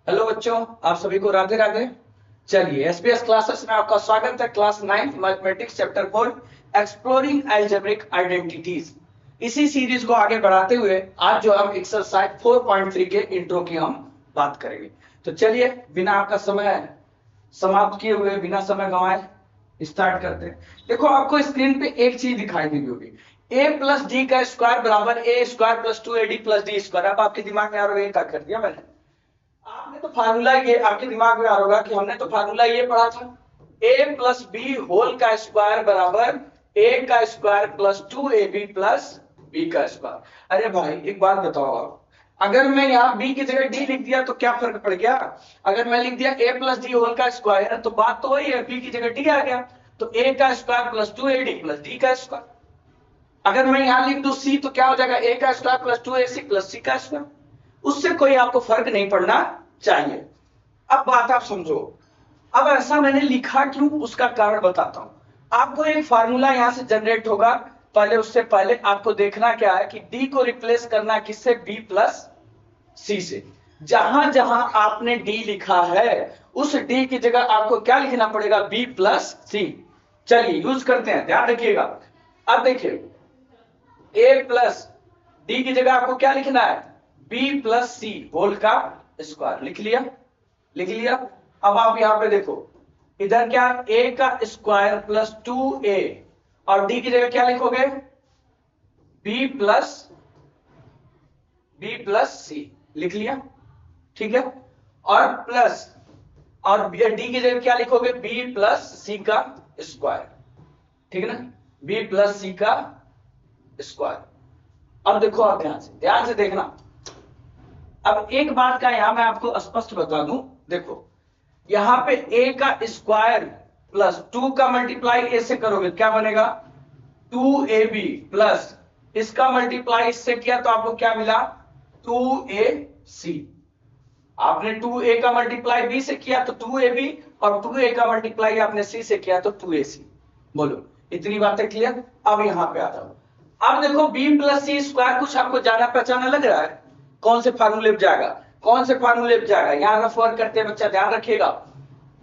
Hello बच्चों, आप सभी को राधे राधे। चलिए, एसपीएस क्लासेस में आपका स्वागत है। Class 9 mathematics chapter 4 exploring algebraic identities. इसी सीरीज को आगे बढ़ाते हुए आज जो हम एक्सरसाइज 4.3 के इंट्रो की हम बात करेंगे। तो चलिए, बिना आपका समय समाप्त किए हुए, बिना समय गंवाए स्टार्ट करते हैं। देखो, आपको स्क्रीन पे एक चीज दिखाई दी होगी, ए प्लस डी का स्क्वायर बराबर a square plus 2ab plus d square. अब आपके दिमाग में आ रहा है, क्या कर दिया मैंने। आपने तो फार्मूला ये आपके दिमाग में आ रहा होगा कि हमने तो फार्मूला ये पढ़ा था, ए प्लस बी होल का स्क्वायर बराबर ए का square plus 2ab plus b का स्क्वायर। अरे भाई, एक बात बताओ आप, अगर मैं यहाँ b की जगह d लिख दिया तो क्या फर्क पड़ गया। अगर मैं लिख दिया a प्लस डी होल का स्क्वायर तो बात तो वही है, b की जगह d आ गया, तो a का square plus 2ad plus d का स्क्वायर। अगर मैं यहां लिख दूं c तो क्या हो जाएगा, a का square plus 2ac plus c का स्क्वायर। उससे कोई आपको फर्क नहीं पड़ना चाहिए। अब बात आप समझो, अब ऐसा मैंने लिखा क्यों, उसका कारण बताता हूं आपको। एक फार्मूला यहां से जनरेट होगा, पहले उससे पहले आपको देखना क्या है कि डी को रिप्लेस करना किससे, बी प्लस सी से। जहां जहां आपने डी लिखा है उस डी की जगह आपको क्या लिखना पड़ेगा, बी प्लस सी। चलिए यूज करते हैं, ध्यान रखिएगा। अब देखिए, ए प्लस डी की जगह आपको क्या लिखना है, बी प्लस सी होल का स्क्वायर। लिख लिया, लिख लिया। अब आप यहां पे देखो, इधर क्या, a का स्क्वायर प्लस 2a और d की जगह क्या लिखोगे, b प्लस सी। लिख लिया, ठीक है। और प्लस, और d की जगह क्या लिखोगे, b प्लस सी का स्क्वायर, ठीक है ना, b प्लस सी का स्क्वायर। अब देखो, आप ध्यान से देखना। अब एक बात का यहां मैं आपको स्पष्ट बता दूं, देखो यहां पे a का स्क्वायर प्लस 2 का मल्टीप्लाई a से करोगे क्या बनेगा, 2ab प्लस इसका मल्टीप्लाई इससे किया तो आपको क्या मिला, 2ac। आपने 2a का मल्टीप्लाई b से किया तो 2ab और 2a का मल्टीप्लाई आपने c से किया तो 2ac। बोलो, इतनी बातें क्लियर। अब यहां पे आ जाओ। अब देखो, b प्लस सी स्क्वायर कुछ आपको जाना पहचाना लग रहा है, कौन से फार्मूले पे जाएगा, कौन से फार्मूले पे जाएगा, यहां रेफर करते हैं बच्चा, ध्यान रखिएगा।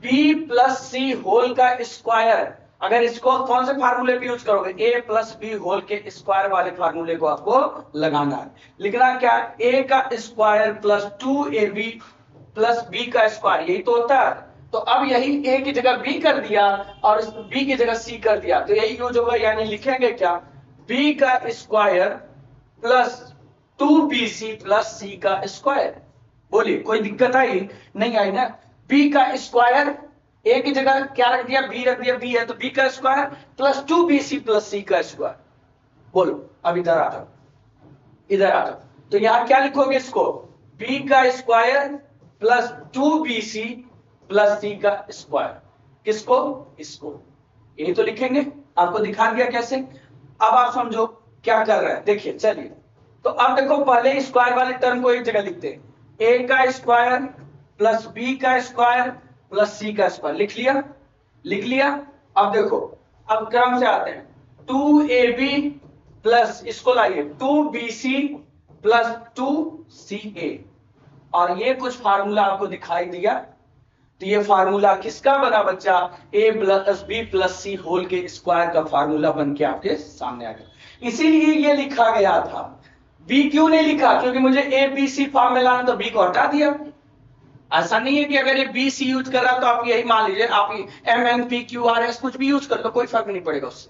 b प्लस सी होल का स्क्वायर, अगर इसको कौन से फार्मूले पे यूज करोगे, a प्लस बी होल के स्क्वायर वाले फार्मूले को आपको लगाना है। लिखना क्या, a का square plus 2ab plus b का स्क्वायर, यही तो होता है। तो अब यही a की जगह b कर दिया और b की जगह c कर दिया, तो यही यूज होगा। यानी लिखेंगे क्या, b का square plus 2bc plus c का स्क्वायर। बोलिए, कोई दिक्कत आई, नहीं आई ना। b का स्क्वायर, a की जगह क्या रख दिया, b रख दिया, b है तो b का square plus 2bc plus c का स्क्वायर। बोलो, अब इधर आ जाओ, इधर आ जाओ। तो यहां क्या लिखोगे इसको, b का square plus 2bc plus c का स्क्वायर। किसको, इसको, यही तो लिखेंगे। आपको दिखा दिया कैसे। अब आप समझो क्या कर रहे हैं, देखिए चलिए। तो अब देखो, पहले स्क्वायर वाले टर्म को एक जगह लिखते हैं, a का स्क्वायर प्लस b का स्क्वायर प्लस c का स्क्वायर। लिख लिया, लिख लिया। अब देखो, अब क्रम से आते हैं, 2ab प्लस इसको लाइए 2bc प्लस 2ca, और ये कुछ फार्मूला आपको दिखाई दिया। तो ये फार्मूला किसका बना बच्चा, a plus b plus c whole के स्क्वायर का फार्मूला बन के आपके सामने आ गया। इसीलिए ये लिखा गया था। b क्यों नहीं लिखा, क्योंकि मुझे a b c फॉर्म में लाना, तो b को हटा दिया। ऐसा नहीं है कि अगर ये बी सी यूज कर रहा तो आप यही मान लीजिए, आप M N P Q R S कुछ भी यूज कर लो, कोई फर्क नहीं पड़ेगा उससे,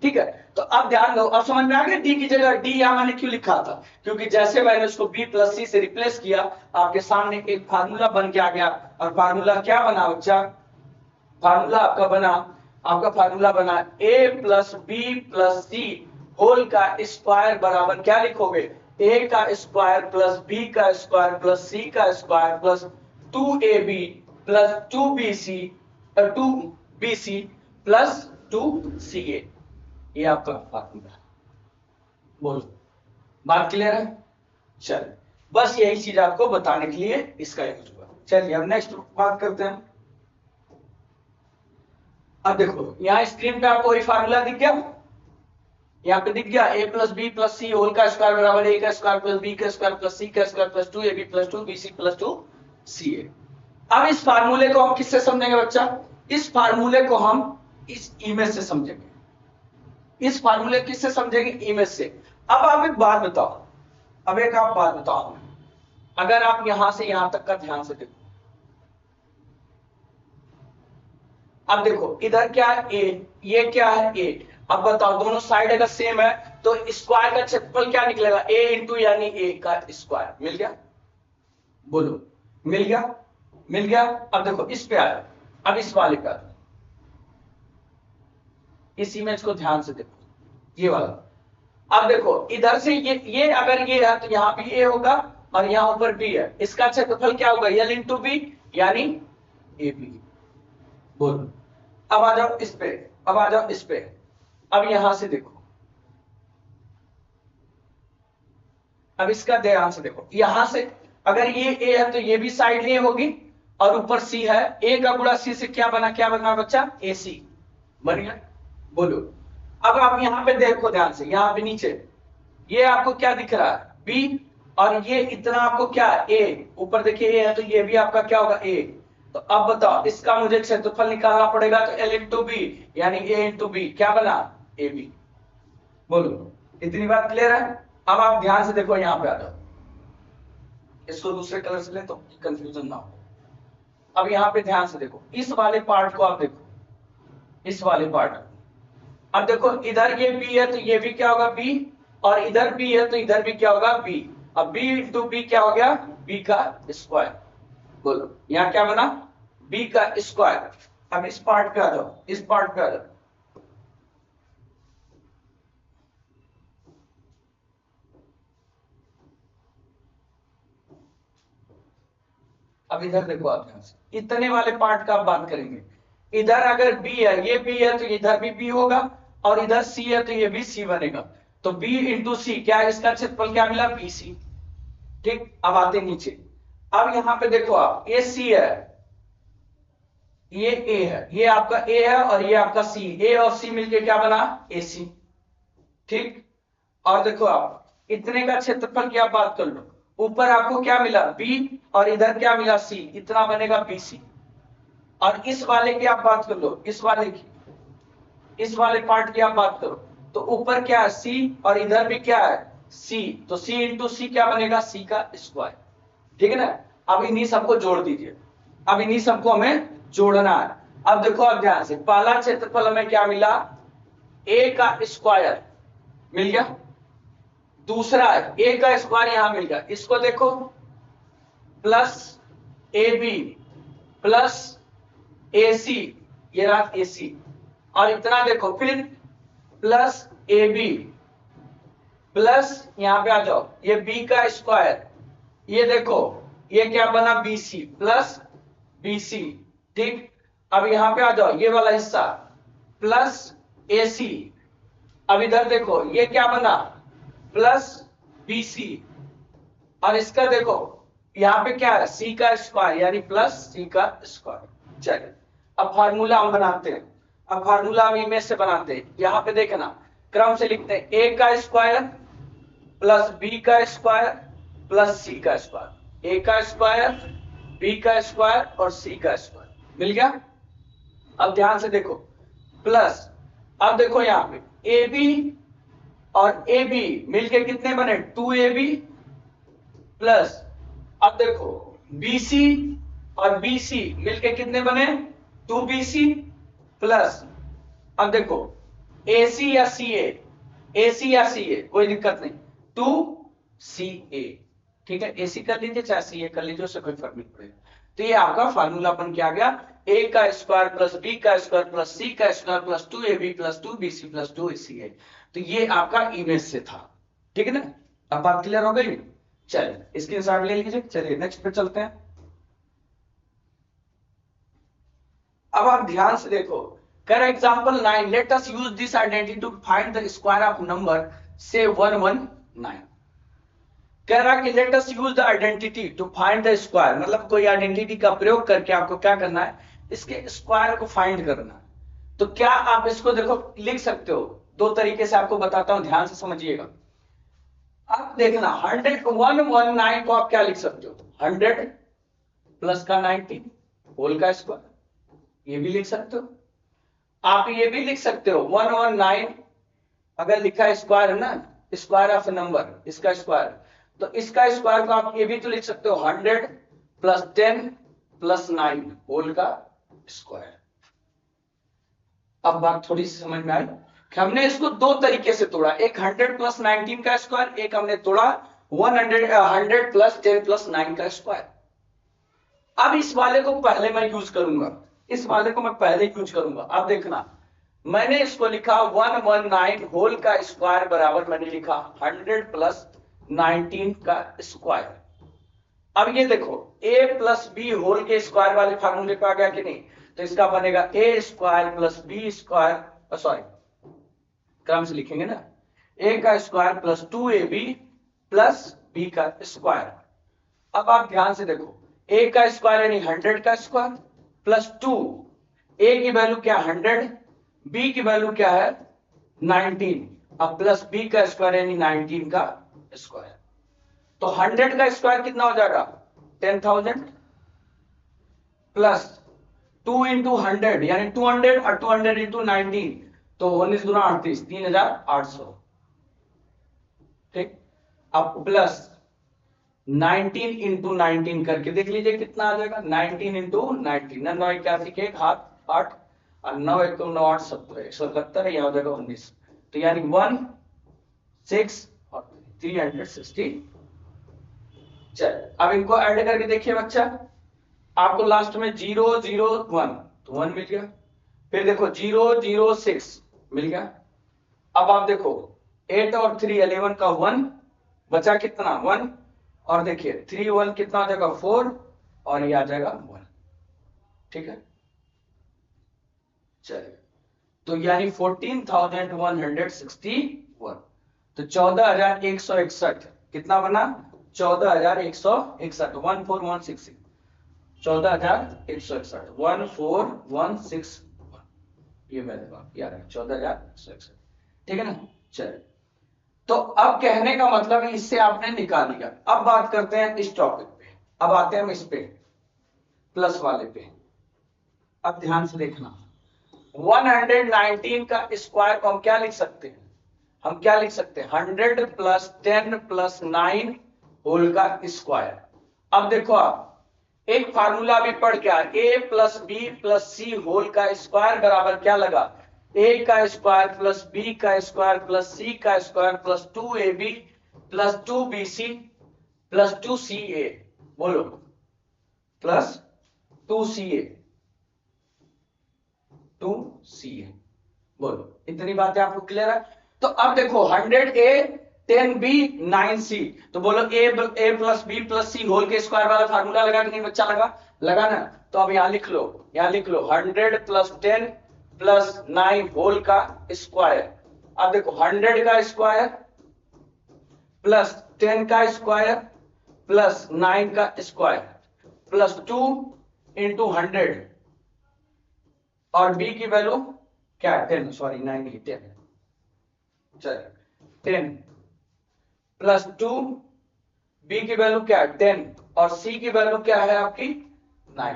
ठीक है। तो अब ध्यान दो, अब समझ में आ गया डी की जगह डी यहां मैंने क्यों लिखा था, क्योंकि जैसे मैंने उसको बी प्लस सी से रिप्लेस किया, आपके सामने एक फार्मूला बन के आ गया। और फार्मूला क्या बना बच्चा, फार्मूला आपका बना, आपका फार्मूला बना ए plus b plus c whole का स्क्वायर बराबर क्या लिखोगे, ए का स्क्वायर प्लस बी का स्क्वायर प्लस सी का square plus 2ab plus 2bc plus 2ca। ये आपका फार्मूला। बोलो, बात क्लियर है। चल, बस यही चीज आपको बताने के लिए इसका यूज हुआ। चलिए अब नेक्स्ट बात करते हैं। अब देखो, यहाँ स्क्रीन पे आपको वही फार्मूला दिख गया, यहाँ पे दिख गया, a plus b plus c whole का स्क्वायर बराबर a का स्क्वायर प्लस बी का स्क्वायर प्लस सी का square plus 2ab plus 2bc plus 2 c a. अब इस फार्मूले को हम किससे समझेंगे बच्चा? इस फार्मूले को हम इस इमेज से समझेंगे। इस फार्मूले किससे समझेंगे? इमेज से। अब आप एक बात बताओ, अब एक आप बात बताओ, अगर आप यहां से यहां तक का ध्यान से देखो, अब देखो इधर क्या है? ए, ये क्या है? ए। अब बताओ दोनों साइड अगर सेम है तो स्क्वायर का क्षेत्रफल क्या निकलेगा? ए इंटू यानी ए का स्क्वायर। मिल गया? बोलो, मिल गया? मिल गया? अब देखो इस पे आया, अब इस वाले पे आया, इस इमेज को ध्यान से देखो, ये वाला। अब देखो इधर से ये अगर ये है तो यहाँ भी ए होगा और यहाँ ऊपर बी है, इसका क्षेत्रफल क्या होगा? एल इंटू बी यानी ए बी। बोलो, अब आ जाओ इस पे, अब आ जाओ इस पे। अब यहां से देखो, अब इसका ध्यान से देखो, यहां से अगर ये ए है तो ये भी साइड ए होगी और ऊपर सी है, ए का गुणा सी से क्या बना? क्या बना बच्चा? ए सी बन गया। बोलो, अब आप यहां पे देखो ध्यान से, यहां पे नीचे ये आपको क्या दिख रहा है? बी, और ये इतना आपको क्या है? ए। ऊपर देखिए ए है तो ये भी आपका क्या होगा? ए। तो अब बताओ इसका मुझे क्षेत्रफल निकालना पड़ेगा, तो एल इंटू बी यानी ए इंटू बी क्या बना? A b. बोलो, इतनी बात क्लियर है? अब आप ध्यान से देखो, यहां पे आ जाओ, इसको दूसरे कलर से ले तो कंफ्यूजन ना हो। अब यहां पे ध्यान से देखो, इस वाले पार्ट को आप देखो, इस वाले पार्ट। अब देखो इधर ये बी है तो ये भी क्या होगा? बी, और इधर बी है तो इधर भी क्या होगा? बी। अब बी इंटू बी क्या हो गया? बी का स्क्वायर। बोलो, यहां क्या बना? बी का स्क्वायर। अब इस पार्ट पे आ जाओ, इस पार्ट पे आ जाओ। अब इधर देखो आप ध्यान से, इतने वाले पार्ट का आप बात करेंगे। इधर अगर बी है, ये बी है तो इधर भी बी होगा, और इधर सी है तो ये भी सी बनेगा। तो बी इंटू सी क्या है? इसका क्षेत्रफल क्या मिला? B c. ठीक, अब आते नीचे। अब यहां पे देखो आप, ये सी है, ये ए है, ये आपका ए है और ये आपका सी, ए और सी मिलके क्या बना? ए सी। ठीक, और देखो आप इतने का क्षेत्रफल की आप बात कर लो, ऊपर आपको क्या मिला? बी, और इधर क्या मिला? सी, इतना बनेगा बी सी। और इस वाले की आप बात कर लो, इस वाले की, इस वाले पार्ट की आप बात करो, तो ऊपर क्या है? सी, और इधर भी क्या है? सी। तो सी इंटू सी क्या बनेगा? सी का स्क्वायर। ठीक है ना? अब इन्हीं सबको जोड़ दीजिए, अब इन्हीं सबको हमें जोड़ना है। अब देखो आप ध्यान से, पहला क्षेत्रफल हमें क्या मिला? ए का स्क्वायर मिल गया। दूसरा ए का स्क्वायर यहां मिल गया, इसको देखो, प्लस ए बी प्लस ए सी, ये रहा ए सी, और इतना देखो फिर प्लस ए बी प्लस, यहां पे आ जाओ, ये बी का स्क्वायर, ये देखो ये क्या बना? B c plus b c. ठीक, अब यहां पे आ जाओ, ये वाला हिस्सा प्लस ए सी। अब इधर देखो ये क्या बना? प्लस बी सी, और इसका देखो यहाँ पे क्या है? सी का स्क्वायर यानी प्लस सी का स्क्वायर। चलिए अब फार्मूला हम बनाते हैं, अब फार्मूला हम इमेज से बनाते हैं। यहाँ पे देखना, क्रम से लिखते हैं, ए का स्क्वायर प्लस बी का स्क्वायर प्लस सी का स्क्वायर, ए का स्क्वायर, बी का स्क्वायर और सी का स्क्वायर। मिल गया? अब ध्यान से देखो, प्लस, अब देखो यहाँ पे ए बी और ए बी मिलके कितने बने? 2ab प्लस, अब देखो BC और BC मिलके कितने बने? 2BC प्लस, अब देखो AC या CA, AC या CA कोई दिक्कत नहीं, 2CA। ठीक है, AC कर लीजिए चाहे CA कर लीजिए, उससे कोई फर्क नहीं पड़ेगा। तो ये आपका फार्मूला अपन क्या आ गया? A का स्क्वायर प्लस B का स्क्वायर प्लस C का square plus 2AB plus 2BC plus 2CA। तो ये आपका इमेज से था। ठीक है ना? अब बात क्लियर हो गई? चलिए स्क्रीनशॉट ले लीजिए। चलिए नेक्स्ट पे चलते हैं। अब आप ध्यान से देखो, कर example 9, let us use this identity to find the square of number से 119। कह रहा कि let us use the identity to find the square, मतलब कोई आइडेंटिटी का प्रयोग करके आपको क्या करना है? इसके स्क्वायर को फाइंड करना है। तो क्या आप इसको देखो लिख सकते हो, दो तरीके से आपको बताता हूं, ध्यान से समझिएगा। आप देखना 119 को आप क्या लिख सकते हो? 100 प्लस का 19 होल का स्क्वायर, ये भी लिख सकते हो। आप ये भी लिख सकते हो 119 अगर लिखा है स्क्वायर है ना, स्क्वायर ऑफ नंबर, इसका स्क्वायर, तो इसका स्क्वायर को आप ये भी तो लिख सकते हो 100 प्लस 10 प्लस 9 होल का स्क्वायर। अब बात थोड़ी सी समझ में आई कि हमने इसको दो तरीके से तोड़ा, एक 100 प्लस 19 का स्क्वायर, एक हमने तोड़ा 100 प्लस 10 प्लस 9 का स्क्वायर। अब इस वाले को पहले मैं यूज करूंगा, इस वाले को मैं पहले यूज करूंगा। अब देखना, मैंने इसको लिखा 119 होल का स्क्वायर बराबर मैंने लिखा 100 प्लस 19 का स्क्वायर। अब ये देखो a प्लस बी होल के स्क्वायर वाले फार्मूले पे आ गया कि नहीं, तो इसका बनेगा a square plus b square, sorry क्रम से लिखेंगे ना, a का square plus 2ab plus b का स्क्वायर। अब आप ध्यान से देखो, a का स्क्वायर यानी 100 का स्क्वायर प्लस 2, a की वैल्यू क्या 100, b की वैल्यू क्या है 19, अब प्लस b का स्क्वायर यानी 19 का स्क्वायर। तो 100 का स्क्वायर कितना हो जाएगा 10,000 प्लस 2 इंटू 100 यानी 200 और 200 इंटू 19, तो 19 दूना 38, 3,800। ठीक, अब प्लस 19 इंटू 19 करके देख लीजिए कितना आ जाएगा, 19 इंटू 19, 9 81 के हाथ 8 और 9 1 9 8 70, 171, यहां हो जाएगा 19, तो यानी 1 6 और 360। चल अब इनको ऐड करके देखिए बच्चा, आपको लास्ट में 0 0 1 तो 1 मिल गया, फिर देखो 0 0 6 मिल गया। अब आप देखो 8 और 3 11 का 1 बचा कितना 1, और देखिए 3 1 कितना आ जाएगा 4 और ये आ जाएगा 1। ठीक है, चलिए तो यानी 14,161, तो 14,161 कितना बना 14,161, 14166, 14,161 14161, ये वैल्यू याद है 14,161। ठीक है ना। चलिए तो अब कहने का मतलब है इससे आपने निकाल लिया। अब बात करते हैं इस टॉपिक पे, अब आते हैं हम इस पे प्लस वाले पे। अब ध्यान से देखना, 119 का स्क्वायर को हम क्या लिख सकते हैं, हम क्या लिख सकते हैं 100 प्लस 10 प्लस 9 होल का स्क्वायर। अब देखो आप एक फार्मूला भी पढ़ के a plus b plus c whole का स्क्वायर बराबर क्या लगा, a का स्क्वायर प्लस b का स्क्वायर प्लस c का square plus 2ab plus 2bc plus 2ca, बोलो प्लस 2ca, 2ca, बोलो इतनी बातें आपको क्लियर है। तो अब देखो 100a 10b 9c, तो बोलो a plus b plus c whole के स्क्वायर वाला फार्मूला लगा कि नहीं बच्चा, लगा ना। तो अब यहां लिख लो, 100 प्लस 10 प्लस 9 होल का स्क्वायर। अब देखो 100 का स्क्वायर प्लस 10 का स्क्वायर प्लस 9 का स्क्वायर प्लस 2 इंटू 100 और b की वैल्यू क्या है 10, सॉरी 9 नहीं 10, चलिए 10 प्लस 2, b की वैल्यू क्या है 10 और c की वैल्यू क्या है आपकी 9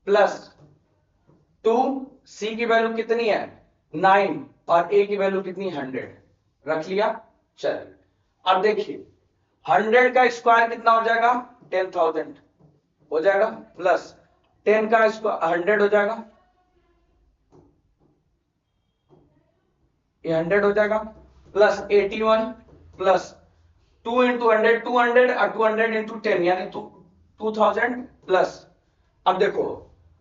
प्लस 2, c की वैल्यू कितनी है 9 और a की वैल्यू कितनी 100, रख लिया। चलिए अब देखिए 100 का स्क्वायर कितना हो जाएगा 10,000 हो जाएगा, प्लस 10 का स्क्वायर 100 हो जाएगा, ये 100 हो जाएगा, प्लस 81 प्लस 2 इंटू 100 200 और 200 इंटू 10 यानी 2000 प्लस, अब देखो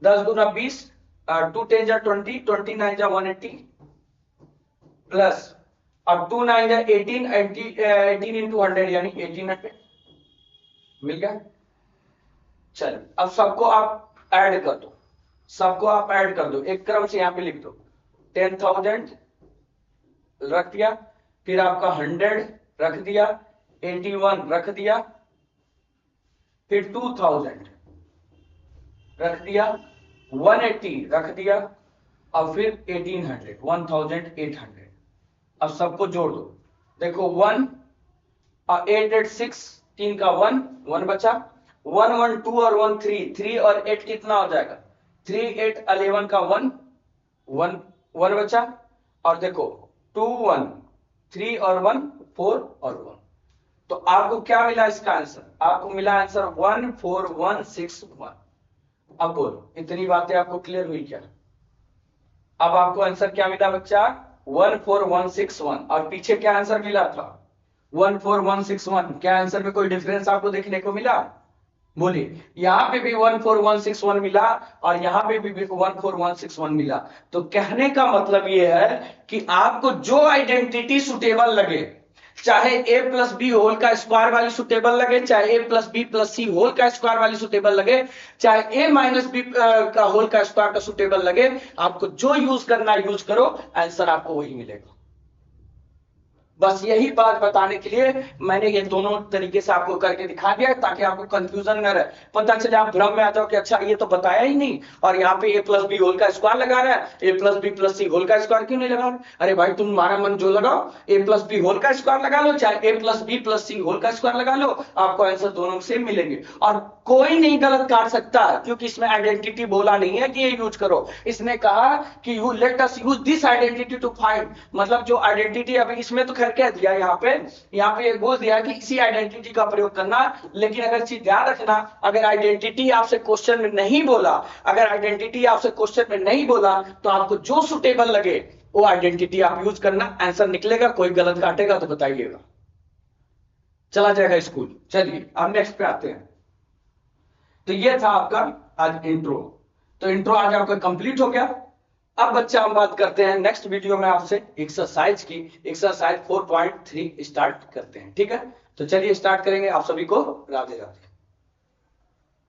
10 दूना 20, 2 10 जा 20, 29 जा 180 प्लस अब 2 9 जा 18, 18 इंटू 100 यानी 1800 मिल गया। चलिए अब सबको आप ऐड कर दो, सबको आप ऐड कर दो, एक क्रम से यहां पे लिख दो, 10,000 रख दिया, फिर आपका 100 रख दिया, 81 रख दिया, फिर 2000 रख दिया, 180 रख दिया और फिर 1800 1800। अब सबको जोड़ दो, देखो 1 और 8 8 6 3 का 1 1 बचा, 1 1 2 और 1 3, 3 और 8 कितना हो जाएगा? 3 8 11 का 1 1 बचा, और देखो 2 1 3 और 1 4 और 1। तो आपको क्या मिला इसका आंसर? आपको मिला आंसर 14161। अब बोलो, इतनी बातें आपको क्लियर हुई क्या? अब आपको आंसर क्या मिला बच्चा? 14161। और पीछे क्या आंसर मिला था? 14161। क्या आंसर में कोई डिफरेंस आपको देखने को मिला? बोलिए, यहां पे भी 14161 मिला और यहां पे भी 14161 मिला। तो कहने का मतलब यह है कि आपको जो आइडेंटिटी सुटेबल लगे, चाहे a प्लस बी होल का स्क्वायर वाली सुटेबल लगे, चाहे a plus b plus c whole का स्क्वायर वाली सुटेबल लगे, चाहे a माइनस बी का होल का स्क्वायर का सुटेबल लगे, आपको जो यूज करना यूज करो, आंसर आपको वही मिलेगा। बस यही बात बताने के लिए मैंने ये दोनों तरीके से आपको करके दिखा दिया, ताकि आपको कंफ्यूजन न रहे, पता चले आप भ्रम में आ जाओ कि अच्छा ये तो बताया ही नहीं, और यहाँ पे a प्लस बी होल का स्क्वायर लगा रहा है, a plus b plus c whole का स्क्वायर क्यों नहीं लगा? अरे भाई तुम्हारा मन जो लगाओ, a प्लस बी होल का स्क्वायर लगा लो, चाहे a plus b plus c whole का स्क्वायर लगा लो, आपको आंसर दोनों से मिलेंगे और कोई नहीं गलत काट सकता, क्योंकि इसमें आइडेंटिटी बोला नहीं है कि ये यूज करो। इसने कहा कि you let us use this identity to find, मतलब जो आइडेंटिटी अभी इसमें तो खैर कह दिया, यहाँ पे एक बोल दिया कि इसी आइडेंटिटी का प्रयोग करना। लेकिन अगर चीज ध्यान रखना, अगर आइडेंटिटी आपसे क्वेश्चन में नहीं बोला, अगर आइडेंटिटी आपसे क्वेश्चन में नहीं बोला, तो आपको जो सुटेबल लगे वो आइडेंटिटी आप यूज करना, आंसर निकलेगा। कोई गलत काटेगा तो बताइएगा, चला जाएगा स्कूल। चलिए अब नेक्स्ट पे आते हैं। तो ये था आपका आज इंट्रो। तो इंट्रो आज आपका कंप्लीट हो गया। अब बच्चा हम बात करते हैं नेक्स्ट वीडियो में आपसे एक्सरसाइज की, एक्सरसाइज 4.3 स्टार्ट करते हैं, ठीक है? तो चलिए स्टार्ट करेंगे। आप सभी को राधे राधे।